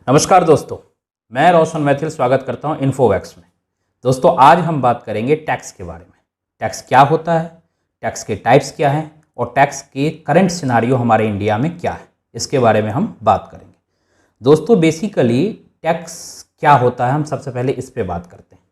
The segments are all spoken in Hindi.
नमस्कार दोस्तों, मैं रोशन मैथिल स्वागत करता हूं इन्फोवैक्स में। दोस्तों, आज हम बात करेंगे टैक्स के बारे में। टैक्स क्या होता है, टैक्स के टाइप्स क्या हैं और टैक्स के करंट सिनारियो हमारे इंडिया में क्या है, इसके बारे में हम बात करेंगे। दोस्तों, बेसिकली टैक्स क्या होता है, हम सबसे पहले इस पे बात करते हैं।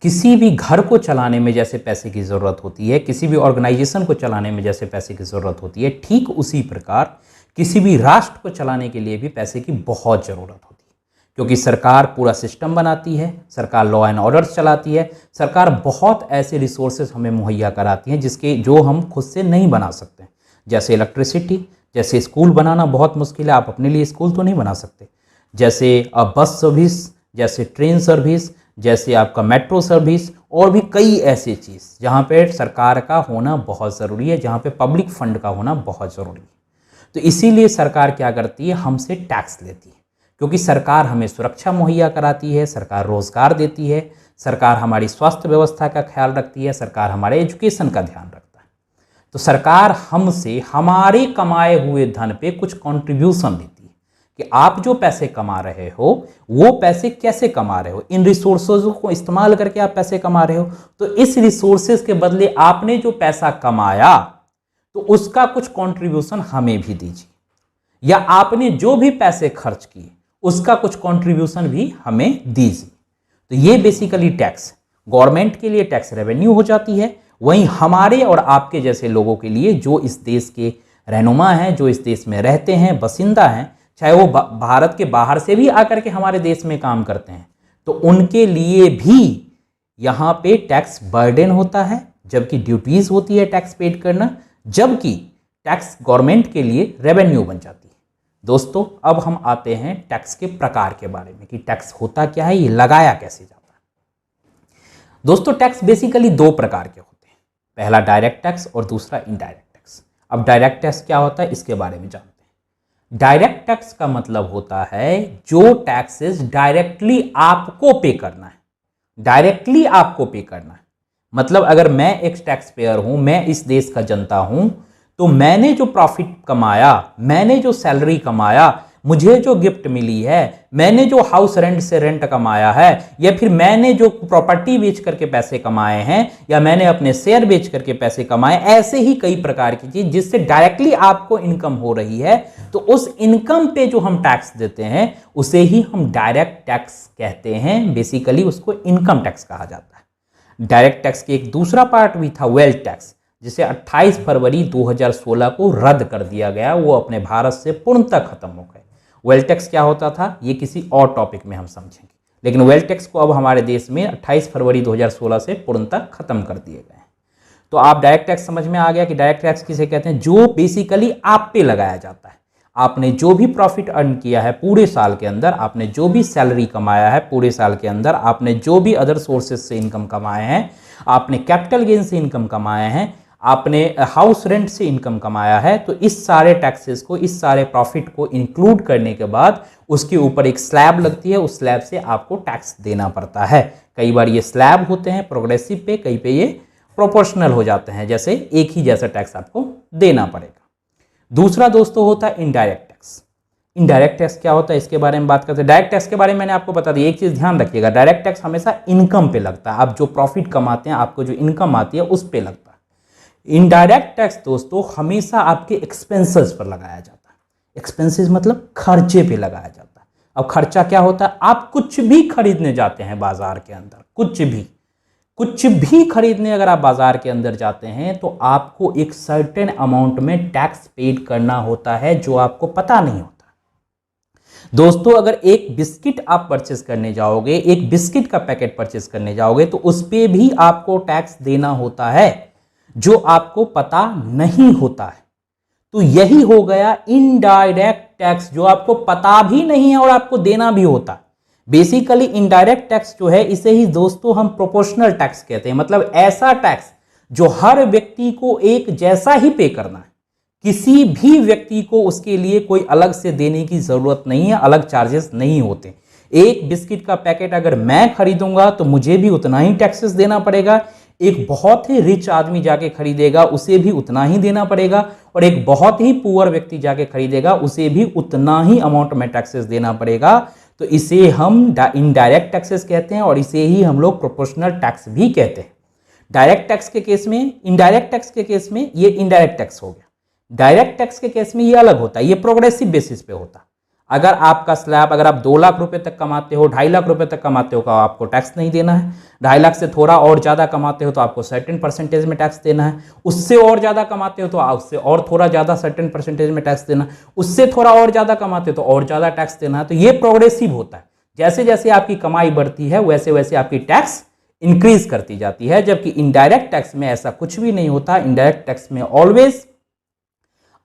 किसी भी घर को चलाने में जैसे पैसे की ज़रूरत होती है, किसी भी ऑर्गेनाइजेशन को चलाने में जैसे पैसे की ज़रूरत होती है, ठीक उसी प्रकार किसी भी राष्ट्र को चलाने के लिए भी पैसे की बहुत ज़रूरत होती है। क्योंकि सरकार पूरा सिस्टम बनाती है, सरकार लॉ एंड ऑर्डर्स चलाती है, सरकार बहुत ऐसे रिसोर्सेज हमें मुहैया कराती हैं जो हम खुद से नहीं बना सकते। जैसे इलेक्ट्रिसिटी, जैसे स्कूल बनाना बहुत मुश्किल है, आप अपने लिए स्कूल तो नहीं बना सकते। जैसे बस सर्विस, जैसे ट्रेन सर्विस, जैसे आपका मेट्रो सर्विस और भी कई ऐसे चीज़ जहाँ पे सरकार का होना बहुत ज़रूरी है, जहाँ पे पब्लिक फंड का होना बहुत ज़रूरी है। तो इसीलिए सरकार क्या करती है, हमसे टैक्स लेती है। क्योंकि सरकार हमें सुरक्षा मुहैया कराती है, सरकार रोजगार देती है, सरकार हमारी स्वास्थ्य व्यवस्था का ख्याल रखती है, सरकार हमारे एजुकेशन का ध्यान रखता है। तो सरकार हमसे हमारे कमाए हुए धन पे कुछ कंट्रीब्यूशन लेती है कि आप जो पैसे कमा रहे हो वो पैसे कैसे कमा रहे हो, इन रिसोर्सेज को इस्तेमाल करके आप पैसे कमा रहे हो, तो इस रिसोर्सेज के बदले आपने जो पैसा कमाया तो उसका कुछ कंट्रीब्यूशन हमें भी दीजिए, या आपने जो भी पैसे खर्च किए उसका कुछ कंट्रीब्यूशन भी हमें दीजिए। तो ये बेसिकली टैक्स, गवर्नमेंट के लिए टैक्स रेवेन्यू हो जाती है, वहीं हमारे और आपके जैसे लोगों के लिए जो इस देश के रहनुमा हैं, जो इस देश में रहते हैं, बसिंदा हैं, चाहे वो भारत के बाहर से भी आकर के हमारे देश में काम करते हैं, तो उनके लिए भी यहाँ पे टैक्स बर्डन होता है, जबकि ड्यूटीज होती है टैक्स पेड करना, जबकि टैक्स गवर्नमेंट के लिए रेवेन्यू बन जाती है। दोस्तों, अब हम आते हैं टैक्स के प्रकार के बारे में कि टैक्स होता क्या है, ये लगाया कैसे जाता है। दोस्तों, टैक्स बेसिकली दो प्रकार के होते हैं, पहला डायरेक्ट टैक्स और दूसरा इनडायरेक्ट टैक्स। अब डायरेक्ट टैक्स क्या होता है, इसके बारे में जानते हैं। डायरेक्ट टैक्स का मतलब होता है जो टैक्सेस डायरेक्टली आपको पे करना है, डायरेक्टली आपको पे करना है। मतलब अगर मैं एक टैक्स पेयर हूं, मैं इस देश का जनता हूं, तो मैंने जो प्रॉफिट कमाया, मैंने जो सैलरी कमाया, मुझे जो गिफ्ट मिली है, मैंने जो हाउस रेंट से रेंट कमाया है, या फिर मैंने जो प्रॉपर्टी बेच करके पैसे कमाए हैं, या मैंने अपने शेयर बेच करके पैसे कमाए, ऐसे ही कई प्रकार की चीज जिससे डायरेक्टली आपको इनकम हो रही है, तो उस इनकम पे जो हम टैक्स देते हैं उसे ही हम डायरेक्ट टैक्स कहते हैं। बेसिकली उसको इनकम टैक्स कहा जाता है। डायरेक्ट टैक्स के एक दूसरा पार्ट भी था वेल्थ टैक्स, जिसे 28 फरवरी 2016 को रद्द कर दिया गया, वो अपने भारत से पूर्णतः खत्म हो गए। वेल्थ टैक्स क्या होता था, ये किसी और टॉपिक में हम समझेंगे, लेकिन वेल्थ टैक्स को अब हमारे देश में 28 फरवरी 2016 से पूर्णतः खत्म कर दिए गए हैं। तो आप डायरेक्ट टैक्स समझ में आ गया कि डायरेक्ट टैक्स किसे कहते हैं, जो बेसिकली आप पे लगाया जाता है। आपने जो भी प्रॉफिट अर्न किया है पूरे साल के अंदर, आपने जो भी सैलरी कमाया है पूरे साल के अंदर, आपने जो भी अदर सोर्सेज से इनकम कमाए हैं, आपने कैपिटल गेन से इनकम कमाए हैं, आपने हाउस रेंट से इनकम कमाया है, तो इस सारे टैक्सेस को, इस सारे प्रॉफिट को इंक्लूड करने के बाद उसके ऊपर एक स्लैब लगती है, उस स्लैब से आपको टैक्स देना पड़ता है। कई बार ये स्लैब होते हैं प्रोग्रेसिव पे, कई पे ये प्रोपोर्शनल हो जाते हैं, जैसे एक ही जैसा टैक्स आपको देना पड़ेगा। दूसरा दोस्तों होता है इनडायरेक्ट टैक्स। इनडायरेक्ट टैक्स क्या होता है, इसके बारे में बात करते हैं। डायरेक्ट टैक्स के बारे में मैंने आपको बता दिया, एक चीज ध्यान रखिएगा, डायरेक्ट टैक्स हमेशा इनकम पे लगता है। आप जो प्रॉफिट कमाते हैं, आपको जो इनकम आती है उस पे लगता है। इनडायरेक्ट टैक्स दोस्तों हमेशा आपके एक्सपेंसेस पर लगाया जाता है। एक्सपेंसेस मतलब खर्चे पे लगाया जाता है। अब खर्चा क्या होता है, आप कुछ भी खरीदने जाते हैं बाजार के अंदर, कुछ भी खरीदने अगर आप बाजार के अंदर जाते हैं, तो आपको एक सर्टेन अमाउंट में टैक्स पेड करना होता है, जो आपको पता नहीं होता। दोस्तों, अगर एक बिस्किट आप परचेस करने जाओगे, एक बिस्किट का पैकेट परचेस करने जाओगे, तो उस पे भी आपको टैक्स देना होता है, जो आपको पता नहीं होता है। तो यही हो गया इनडायरेक्ट टैक्स, जो आपको पता भी नहीं है और आपको देना भी होता है। बेसिकली इनडायरेक्ट टैक्स जो है, इसे ही दोस्तों हम प्रोपोर्शनल टैक्स कहते हैं। मतलब ऐसा टैक्स जो हर व्यक्ति को एक जैसा ही पे करना है, किसी भी व्यक्ति को उसके लिए कोई अलग से देने की जरूरत नहीं है, अलग चार्जेस नहीं होते। एक बिस्किट का पैकेट अगर मैं खरीदूंगा तो मुझे भी उतना ही टैक्सेस देना पड़ेगा, एक बहुत ही रिच आदमी जाके खरीदेगा उसे भी उतना ही देना पड़ेगा, और एक बहुत ही पुअर व्यक्ति जाके खरीदेगा उसे भी उतना ही अमाउंट में टैक्सेस देना पड़ेगा। तो इसे हम इनडायरेक्ट टैक्सेस कहते हैं और इसे ही हम लोग प्रोपोर्शनल टैक्स भी कहते हैं। डायरेक्ट टैक्स के केस में, इनडायरेक्ट टैक्स के केस में ये इनडायरेक्ट टैक्स हो गया। डायरेक्ट टैक्स के केस में ये अलग होता है, ये प्रोग्रेसिव बेसिस पे होता है। अगर आपका स्लैब, अगर आप 2 लाख रुपए तक कमाते हो, 2.5 लाख रुपए तक कमाते हो तो आपको टैक्स नहीं देना है। 2.5 लाख से थोड़ा और ज़्यादा कमाते हो तो आपको सर्टेन परसेंटेज में टैक्स देना है। उससे और ज़्यादा कमाते हो तो उससे और थोड़ा ज़्यादा सर्टेन परसेंटेज में टैक्स देना है। उससे थोड़ा और ज़्यादा कमाते हो तो और ज़्यादा टैक्स देना है। तो ये प्रोग्रेसिव होता है, जैसे जैसे आपकी कमाई बढ़ती है वैसे वैसे आपकी टैक्स इंक्रीज करती जाती है। जबकि इनडायरेक्ट टैक्स में ऐसा कुछ भी नहीं होता। इनडायरेक्ट टैक्स में ऑलवेज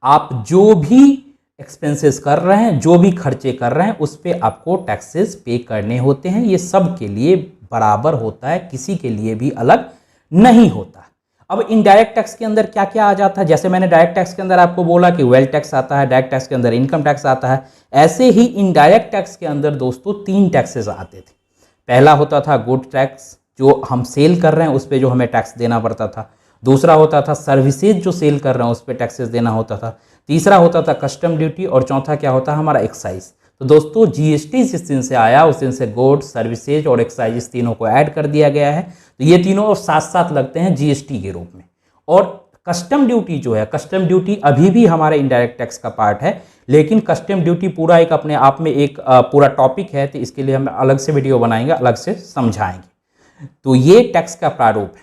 आप जो भी एक्सपेंसेस कर रहे हैं, जो भी खर्चे कर रहे हैं, उस पर आपको टैक्सेस पे करने होते हैं। ये सब के लिए बराबर होता है, किसी के लिए भी अलग नहीं होता। अब इनडायरेक्ट टैक्स के अंदर क्या क्या आ जाता है, जैसे मैंने डायरेक्ट टैक्स के अंदर आपको बोला कि वेल्थ टैक्स आता है, डायरेक्ट टैक्स के अंदर इनकम टैक्स आता है, ऐसे ही इनडायरेक्ट टैक्स के अंदर दोस्तों 3 टैक्सेस आते थे। पहला होता था गुड टैक्स, जो हम सेल कर रहे हैं उस पर जो हमें टैक्स देना पड़ता था। दूसरा होता था सर्विसेज, जो सेल कर रहे हैं उस पर टैक्सेस देना होता था। तीसरा होता था कस्टम ड्यूटी और चौथा क्या होता है हमारा एक्साइज। तो दोस्तों जीएसटी जिस दिन से आया उस दिन से गुड, सर्विसेज और एक्साइज इस तीनों को ऐड कर दिया गया है। तो ये तीनों साथ साथ लगते हैं जीएसटी के रूप में। और कस्टम ड्यूटी जो है, कस्टम ड्यूटी अभी भी हमारे इनडायरेक्ट टैक्स का पार्ट है, लेकिन कस्टम ड्यूटी पूरा एक अपने आप में एक पूरा टॉपिक है। तो इसके लिए हम अलग से वीडियो बनाएंगे, अलग से समझाएंगे। तो ये टैक्स का प्रारूप है।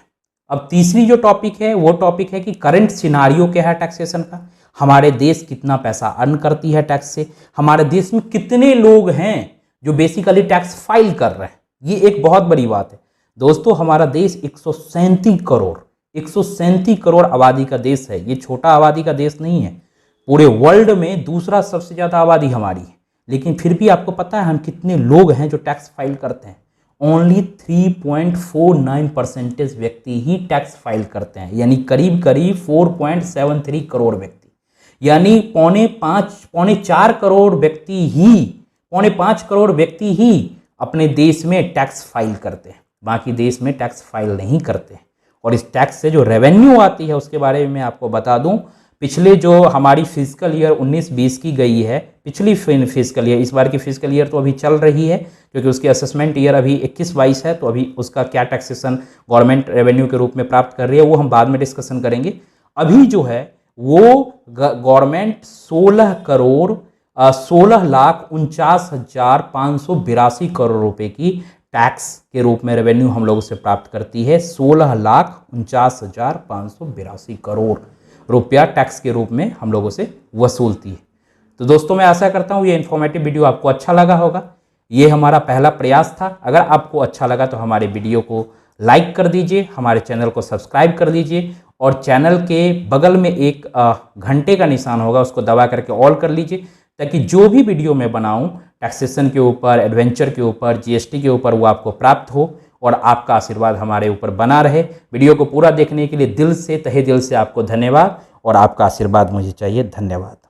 अब तीसरी जो टॉपिक है वो टॉपिक है कि करंट सिनारियो क्या है टैक्सेशन का, हमारे देश कितना पैसा अर्न करती है टैक्स से, हमारे देश में कितने लोग हैं जो बेसिकली टैक्स फाइल कर रहे हैं। ये एक बहुत बड़ी बात है दोस्तों। हमारा देश 137 करोड़ आबादी का देश है। ये छोटा आबादी का देश नहीं है, पूरे वर्ल्ड में दूसरा सबसे ज़्यादा आबादी हमारी है। लेकिन फिर भी आपको पता है हम कितने लोग हैं जो टैक्स फाइल करते हैं? ओनली 3.49% व्यक्ति ही टैक्स फाइल करते हैं, यानी करीब करीब 4.73 करोड़ व्यक्ति, यानी पौने 4 करोड़ व्यक्ति ही अपने देश में टैक्स फाइल करते हैं। बाकी देश में टैक्स फाइल नहीं करते हैं। और इस टैक्स से जो रेवेन्यू आती है उसके बारे में मैं आपको बता दूं, पिछले जो हमारी फिजिकल ईयर 19-20 की गई है, पिछली फिजिकल ईयर, इस बार की फिजिकल ईयर तो अभी चल रही है क्योंकि उसकी असेसमेंट ईयर अभी 21-22 है, तो अभी उसका क्या टैक्सेशन गवर्नमेंट रेवेन्यू के रूप में प्राप्त कर रही है वो हम बाद में डिस्कशन करेंगे। अभी जो है वो गवर्नमेंट 16,49,582 करोड़ रुपए की टैक्स के रूप में रेवेन्यू हम लोगों से प्राप्त करती है। 16,49,582 करोड़ रुपया टैक्स के रूप में हम लोगों से वसूलती है। तो दोस्तों मैं आशा करता हूँ ये इन्फॉर्मेटिव वीडियो आपको अच्छा लगा होगा। ये हमारा पहला प्रयास था। अगर आपको अच्छा लगा तो हमारे वीडियो को लाइक कर दीजिए, हमारे चैनल को सब्सक्राइब कर दीजिए और चैनल के बगल में एक घंटे का निशान होगा, उसको दबा करके ऑल कर लीजिए, ताकि जो भी वीडियो मैं बनाऊं टैक्सेशन के ऊपर, एडवेंचर के ऊपर, जीएसटी के ऊपर, वो आपको प्राप्त हो और आपका आशीर्वाद हमारे ऊपर बना रहे। वीडियो को पूरा देखने के लिए दिल से, तहे दिल से आपको धन्यवाद और आपका आशीर्वाद मुझे चाहिए। धन्यवाद।